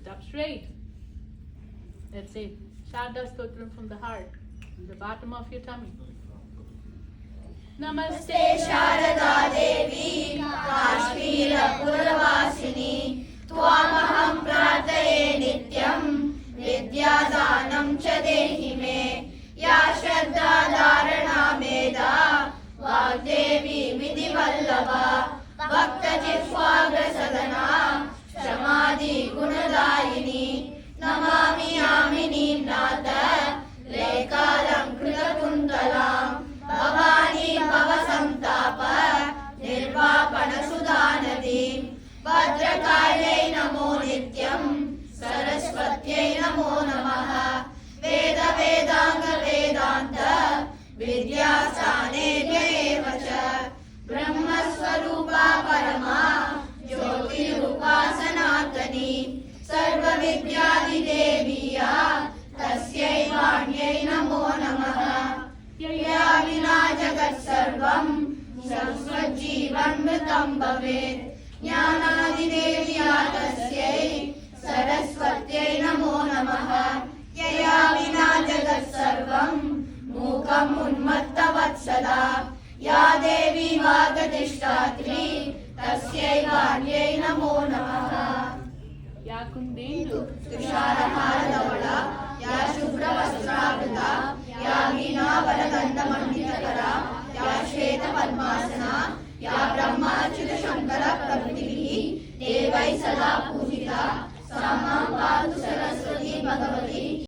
Sit up straight. Let's say Sharda Stotram from the heart, the bottom of your tummy. नमस्ते शारदा देवी काश्मीर पुरवासिनी त्वामहं प्रार्थये नित्यं विद्यादानं च देहि मे या श्रद्धा धारणा मेधा वाग्देवी विधिवल्लभा भक्तजिह्वाग्रसदना क्षमादि गुणदायिनी नमामि यामिनीं नाथ लेकालङ्कृतकुन्तलां भवानी भवसन्ताप निर्वापणसुधानदीं भद्रकाल्यै नमो नित्यं सरस्वत्यै नमो नमः वेद वेदांग वेदान्त विद्यासानेभ्य एव च ब्रह्मस्वरूपा परमा ज्योतिरूपा सनातनी सर्वविद्यादिदेवीया तस्यै वाण्यै नमो नमः यया विना जगत्सर्वं संस्कृज्जीवन्मृतं भवेत् ज्ञानादिदेव्या तस्यै सरस्वत्यै नमो नमः यया विना जगत्सर्वं मूकम् उन्मत्तवत्सला या देवी वागतिष्ठात्री तस्यै वाण्यै नमो नमः या कुन्देन्दु तुषारहारधवला या शुभ्रवस्त्रावृता या